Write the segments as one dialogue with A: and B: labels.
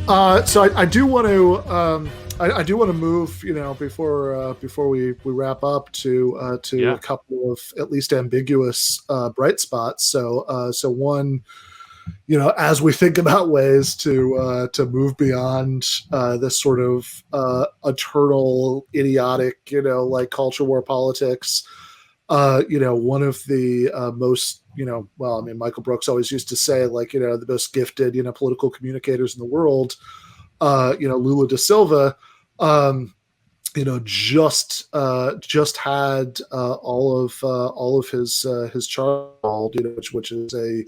A: So I do want to I do want to move, before we wrap up to
B: Yeah.
A: a couple of at least ambiguous bright spots. So one, as we think about ways to move beyond this sort of eternal idiotic, like culture war politics. One of the most, well, I mean, Michael Brooks always used to say, like, the most gifted, political communicators in the world, Lula da Silva, um, just had all of his charge, which is a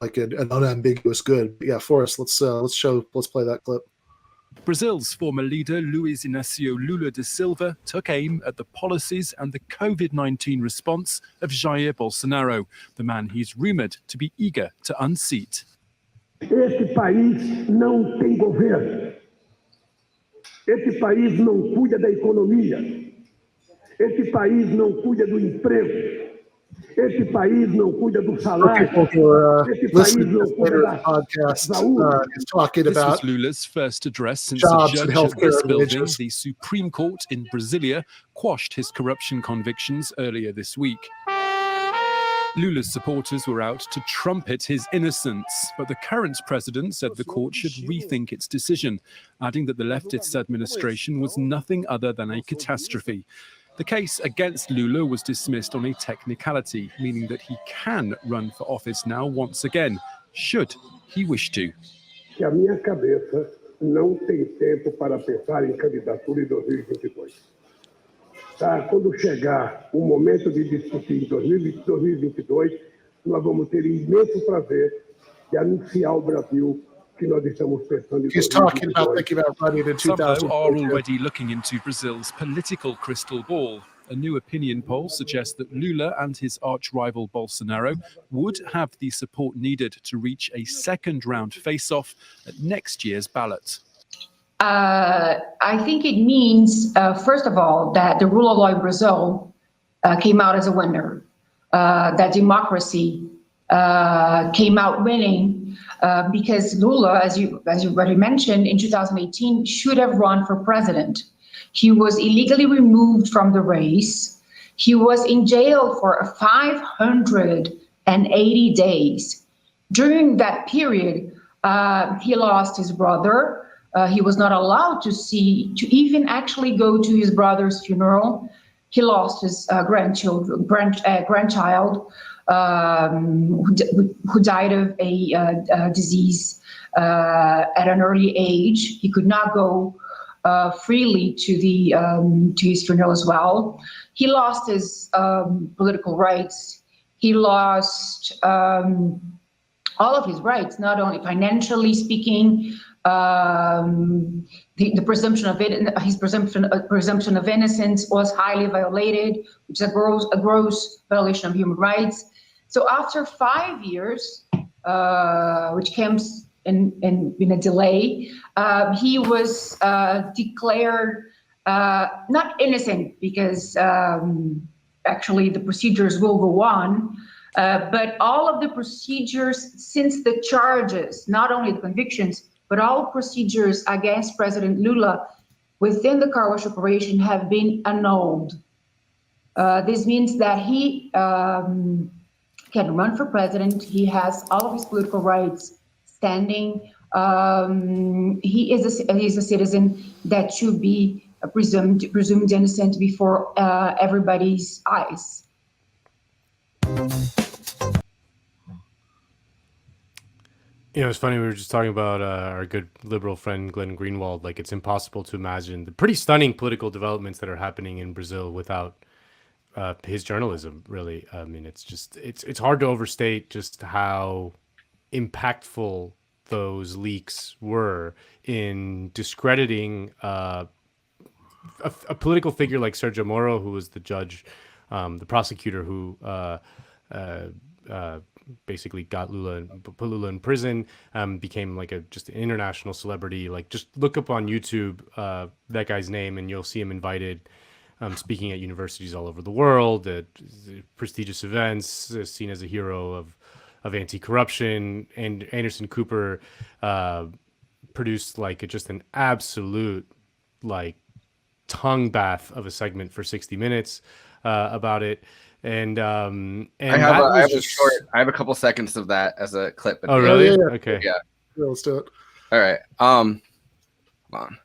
A: like an unambiguous good. But yeah, Forrest, let's play that clip.
C: Brazil's former leader, Luiz Inácio Lula da Silva, took aim at the policies and the COVID-19 response of Jair Bolsonaro, the man he's rumoured to be eager to unseat.
D: Esse país não tem governo. Esse país não cuida da economia. Esse país não cuida do emprego. Esse país não cuida do salário. Esse país não cuida da saúde.
C: This was Lula's first address since a judge at this building, the Supreme Court in Brasilia, quashed his corruption convictions earlier this week. Lula's supporters were out to trumpet his innocence, but the current president said the court should rethink its decision, adding that the leftist administration was nothing other than a catastrophe. The case against Lula was dismissed on a technicality, meaning that he can run for office now once again, should he wish to.
D: Que a minha cabeça não tem tempo para pensar em candidatura em 2022. Tá? Quando chegar o momento de discutir em 2022, nós vamos ter imenso prazer de anunciar ao Brasil que nós estamos pensando em 2022.
A: He's talking about thinking about running in
C: Some,
A: 2000.
C: though, are already looking into Brazil's political crystal ball. A new opinion poll suggests that Lula and his arch-rival Bolsonaro would have the support needed to reach a second-round face-off at next year's ballot.
E: I think it means, first of all, that the rule of law in Brazil came out as a winner, that democracy came out winning, because Lula, as you already mentioned, in 2018 should have run for president. He was illegally removed from the race. He was in jail for 580 days. During that period, he lost his brother. He was not allowed to even actually go to his brother's funeral. He lost his grandchild who died of a disease at an early age. He could not go freely to his funeral as well. He lost his political rights. He lost all of his rights, not only financially speaking. The presumption of his presumption of innocence was highly violated, which is a gross violation of human rights. So after 5 years, which comes in a delay, he was declared not innocent, because actually the procedures will go on. But all of the procedures since the charges, not only the convictions, but all procedures against President Lula within the car wash operation have been annulled. This means that he can run for president. He has all of his political rights standing. He is a citizen that should be presumed innocent before everybody's eyes.
B: It's funny, we were just talking about our good liberal friend Glenn Greenwald. Like, it's impossible to imagine the pretty stunning political developments that are happening in Brazil without his journalism, really. I mean, it's hard to overstate just how impactful those leaks were in discrediting a political figure like Sergio Moro, who was the judge, the prosecutor who basically put Lula in prison, became like just an international celebrity. Like, just look up on YouTube that guy's name and you'll see him invited, speaking at universities all over the world, at prestigious events, seen as a hero of anti-corruption, and Anderson Cooper produced like just an absolute like tongue bath of a segment for 60 Minutes about it. And
F: I have a couple seconds of that as a clip.
B: Oh, really?
A: Yeah.
B: Okay.
F: Yeah.
A: Let's do it.
F: All right. Come on.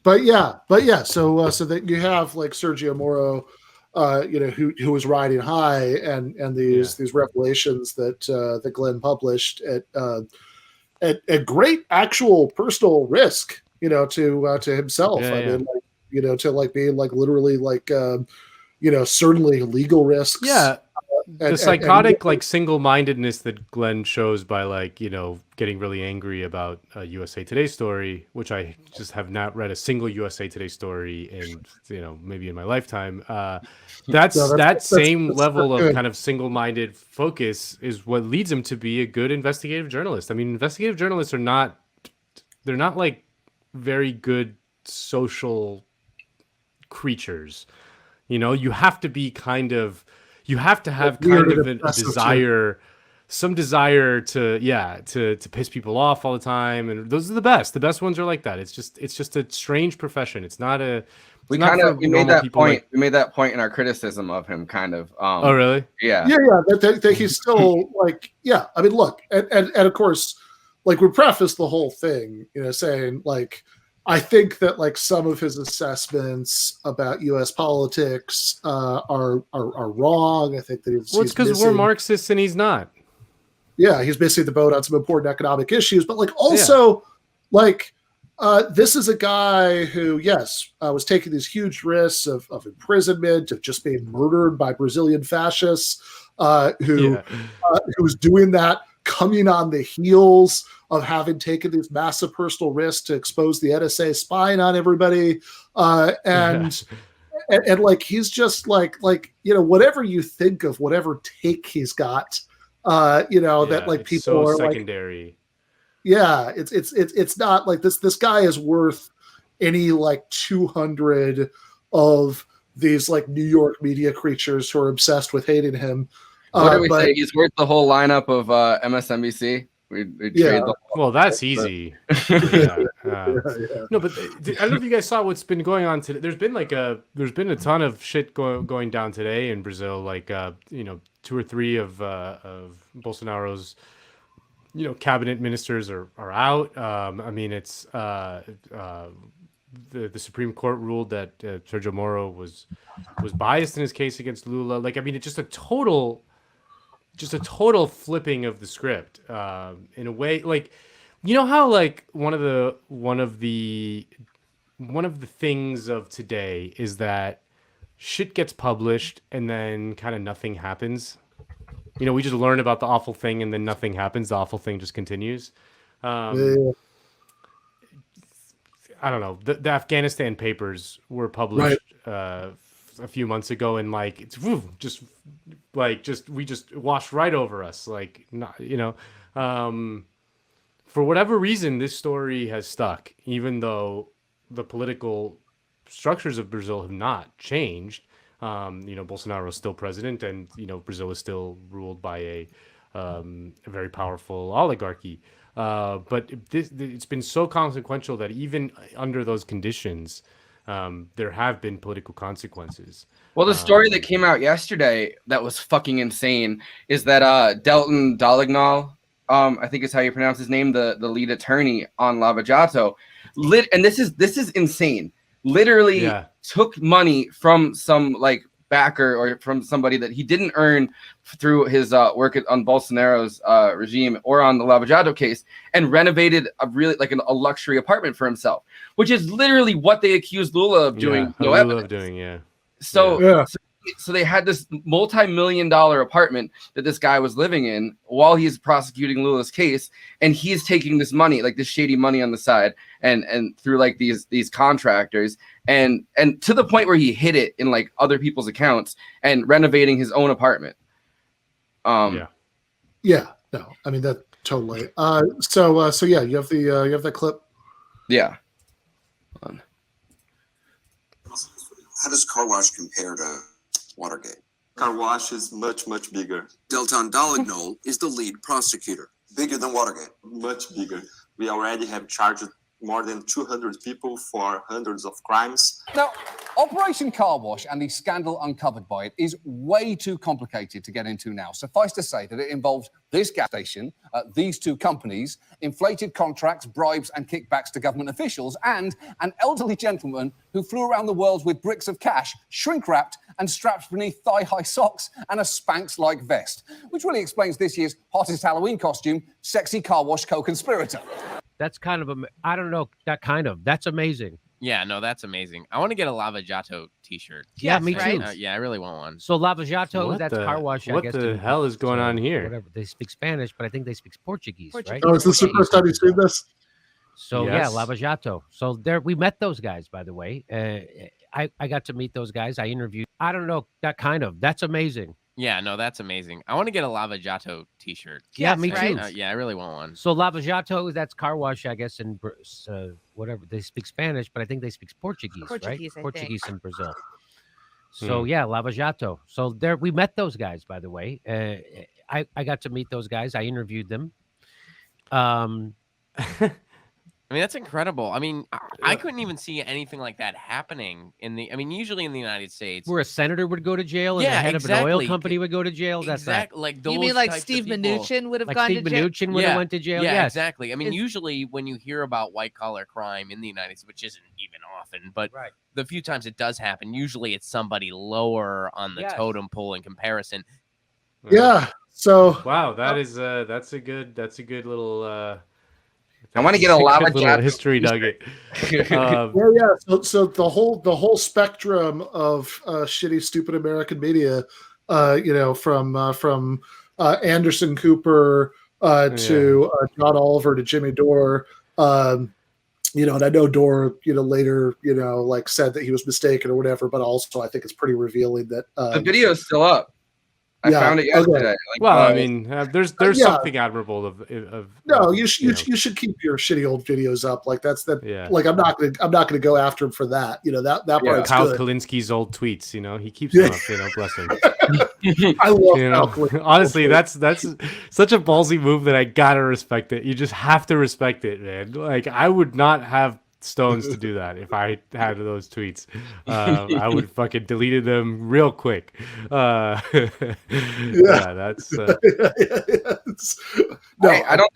A: But yeah. So that you have like Sergio Moro, who was riding high, and these revelations that Glenn published at great actual personal risk, to himself. Mean, to like being like literally like certainly legal risks.
B: Yeah. The psychotic like single-mindedness that Glenn shows by like getting really angry about a USA Today story, which I just have not read a single USA Today story in maybe in my lifetime. That same level of kind of single-minded focus is what leads him to be a good investigative journalist. I mean, investigative journalists are not like very good social creatures. You have to be you have to have kind of a desire, some desire to piss people off all the time, and those are the best. The best ones are like that. It's just a strange profession. It's not a.
F: We made that point. We made that point in our criticism of him, kind of.
B: Oh, really?
F: Yeah.
A: Yeah. That he's still like, yeah. I mean, look, and of course, like we preface the whole thing, saying like, I think that like some of his assessments about U.S. politics are wrong. I think that it's
B: because we're Marxists and he's not.
A: Yeah, he's missing the boat on some important economic issues, but like also like this is a guy who, yes, was taking these huge risks of imprisonment, of just being murdered by Brazilian fascists, who was doing that coming on the heels of having taken these massive personal risks to expose the NSA spying on everybody. And like, he's just like, whatever you think of whatever take he's got, that like people
B: so
A: are
B: secondary.
A: Like, yeah, it's not like this guy is worth any like 200 of these like New York media creatures who are obsessed with hating him.
F: What do we say? He's worth the whole lineup of MSNBC. We trade the
B: well, that's easy. No, but I don't know if you guys saw what's been going on today. There's been a ton of shit going down today in Brazil. Like 2 or 3 of Bolsonaro's cabinet ministers are out. I mean, it's the Supreme Court ruled that Sergio Moro was biased in his case against Lula. Like, I mean, it's just a total flipping of the script in a way. Like, how like one of the things of today is that shit gets published and then kind of nothing happens. We just learn about the awful thing and then nothing happens. The awful thing just continues. I don't know. The Afghanistan papers were published a few months ago, and like it's we just washed right over us. Like, not, for whatever reason, this story has stuck, even though the political structures of Brazil have not changed. Bolsonaro is still president, and Brazil is still ruled by a very powerful oligarchy. But it's been so consequential that even under those conditions, there have been political consequences.
F: Well, the story that came out yesterday that was fucking insane is that Delton Dallagnol, I think is how you pronounce his name, the lead attorney on Lava Jato, and this is insane. Literally took money from some like backer or from somebody that he didn't earn through his work on Bolsonaro's regime or on the Lava Jato case, and renovated a really like a luxury apartment for himself, which is literally what they accused Lula of doing. So they had this multi-million-dollar apartment that this guy was living in while he's prosecuting Lula's case, and he's taking this money, like this shady money on the side, and through like these contractors, and to the point where he hid it in like other people's accounts and renovating his own apartment.
A: No, I mean that totally. So yeah, you have that clip.
F: Yeah.
G: How does car wash compare to Watergate? Car wash is much, much bigger. Delton Dolignol is the lead prosecutor. Bigger than Watergate? Much bigger. We already have charged more than 200 people for hundreds of crimes.
H: Now, Operation Car Wash and the scandal uncovered by it is way too complicated to get into now. Suffice to say that it involved this gas station, these two companies, inflated contracts, bribes and kickbacks to government officials, and an elderly gentleman who flew around the world with bricks of cash, shrink-wrapped and strapped beneath thigh-high socks and a Spanx-like vest, which really explains this year's hottest Halloween costume, Sexy Car Wash Co-Conspirator.
I: That's kind of I don't know. That's amazing.
J: Yeah, no, that's amazing. I want to get a Lava Jato T-shirt.
I: Yeah, me too.
J: Yeah, I really want one.
I: So Lava Jato, that's car wash.
B: What the hell is going on here?
I: Whatever. They speak Spanish, but I think they speak Portuguese, right?
A: Oh, is this the first time you've seen this?
I: So yeah, Lava Jato. So there, we met those guys, by the way. I got to meet those guys. I interviewed. I don't know. That's amazing.
J: Yeah, no, that's amazing. I want to get a Lava Jato T-shirt.
I: Yeah, me too.
J: Yeah, I really want one.
I: So Lava Jato, that's car wash, I guess, in whatever. They speak Spanish, but I think they speak Portuguese, right? Portuguese in Brazil. So yeah, Lava Jato. So there, we met those guys, by the way. I got to meet those guys. I interviewed them.
J: I mean, that's incredible. I mean, I couldn't even see anything like that happening usually in the United States,
I: where a senator would go to jail and the head of an oil company would go to jail. That's
J: exactly like those.
K: You mean like Steve Mnuchin would have gone to jail?
I: Steve Mnuchin would have went to jail.
J: Yeah, exactly. I mean, usually when you hear about white collar crime in the United States, which isn't even often, but the few times it does happen, usually it's somebody lower on the totem pole in comparison.
A: Yeah. So
B: wow, that's a good little.
F: I want to get a Lava Jato
B: history nugget.
A: So the whole spectrum of shitty, stupid American media, from Anderson Cooper to John Oliver to Jimmy Dore, and I know Dore, later, said that he was mistaken or whatever, but also I think it's pretty revealing that
F: the video is still up. I found it yesterday.
B: Okay. There's something admirable of.
A: No, you should keep your shitty old videos up. Like Like I'm not gonna go after him for that. That part's
B: Kyle
A: good.
B: Kalinski's old tweets. He keeps them up. Bless him.
A: I love Kyle Kalinski.
B: Honestly, that's such a ballsy move that I gotta respect it. You just have to respect it, man. Like I would not have stones to do that if I had those tweets. I would fucking deleted them real quick. That's
F: no. I don't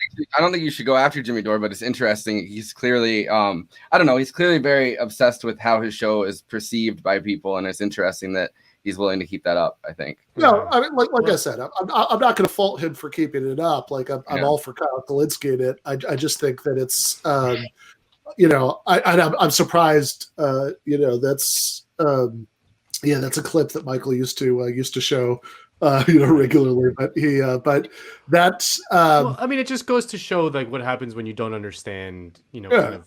F: think you should go after Jimmy Dore, but it's interesting. He's clearly I don't know, he's clearly very obsessed with how his show is perceived by people, and it's interesting that he's willing to keep that up, I think.
A: No, I mean, like I said, I'm not going to fault him for keeping it up. Like I'm all for Kyle Kalinski in it. I just think that it's I'm surprised. That's that's a clip that Michael used to show, regularly. But that's.
B: I mean, it just goes to show like what happens when you don't understand, kind of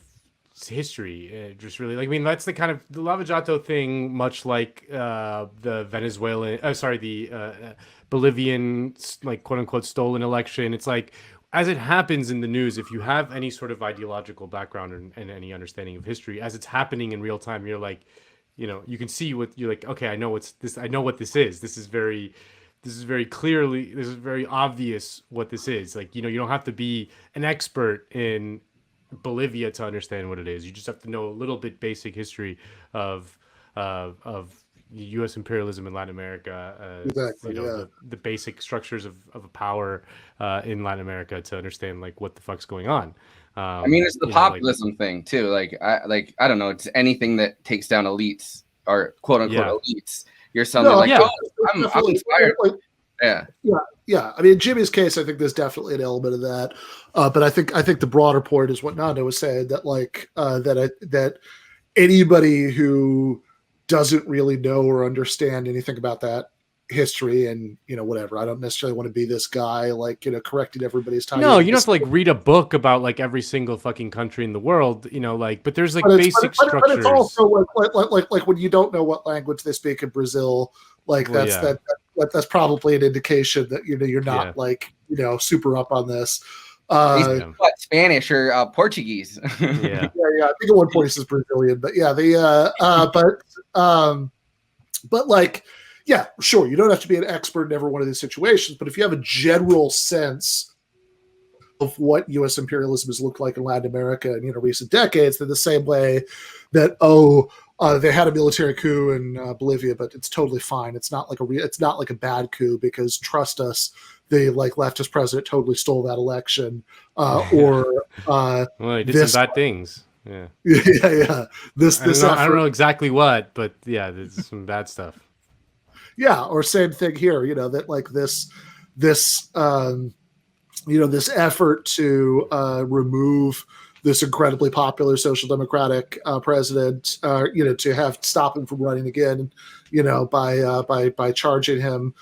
B: history. Just really, like, I mean, that's the kind of the Lava Jato thing, much like the Venezuelan, the Bolivian, like quote unquote stolen election. It's like, as it happens in the news, if you have any sort of ideological background and any understanding of history, as it's happening in real time, you're like, you can see what you're like. Okay, I know what's this. I know what this is. This is very obvious what this is. Like, you don't have to be an expert in Bolivia to understand what it is. You just have to know a little bit basic history of U.S. imperialism in Latin America,
A: exactly,
B: the basic structures of power in Latin America to understand like what the fuck's going on.
F: I mean, it's the populism thing too. Like I don't know, it's anything that takes down elites or quote unquote elites. You're something I'm inspired.
A: Yeah. I mean, in Jimmy's case, I think there's definitely an element of that. But I think the broader point is what Nando was saying, that like that anybody who doesn't really know or understand anything about that history and whatever, I don't necessarily want to be this guy like correcting everybody's time.
B: No, you don't have to like read a book about like every single fucking country in the world, but there's like basic structures. But it's also
A: like when you don't know what language they speak in Brazil, like that's probably an indication that you're not like super up on this.
F: Spanish or Portuguese?
B: Yeah.
A: I think at one point it's Brazilian, but but like yeah, sure, you don't have to be an expert in every one of these situations, but if you have a general sense of what U.S. imperialism has looked like in Latin America in recent decades, in the same way that they had a military coup in Bolivia, but it's totally fine. It's not like it's not like a bad coup, because trust us, the leftist president totally stole that election, or
B: well, he did some bad things. Yeah,
A: yeah.
B: I don't know exactly what, but yeah, there's some bad stuff.
A: Yeah, or same thing here. That this this effort to remove this incredibly popular social democratic president, to have stop him from running again, by charging him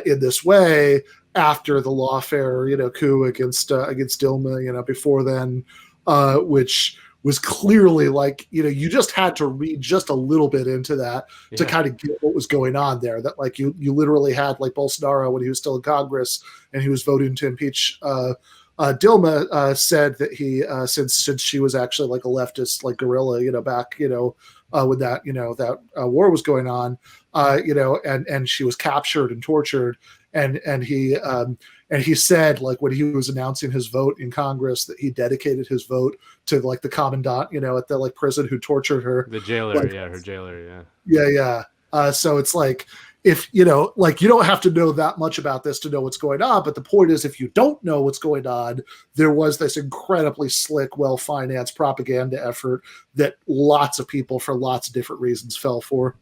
A: in this way after the lawfare, coup against Dilma, before then, which was clearly you just had to read just a little bit into that to kind of get what was going on there. That you literally had Bolsonaro, when he was still in Congress and he was voting to impeach Dilma, said that he since she was actually a leftist guerrilla, back when that war was going on, and she was captured and tortured, and he said when he was announcing his vote in Congress that he dedicated his vote to the commandant at the prison who tortured her,
B: the jailer, her jailer,
A: yeah. So it's if you don't have to know that much about this to know what's going on, but the point is, if you don't know what's going on, there was this incredibly slick, well-financed propaganda effort that lots of people for lots of different reasons fell for.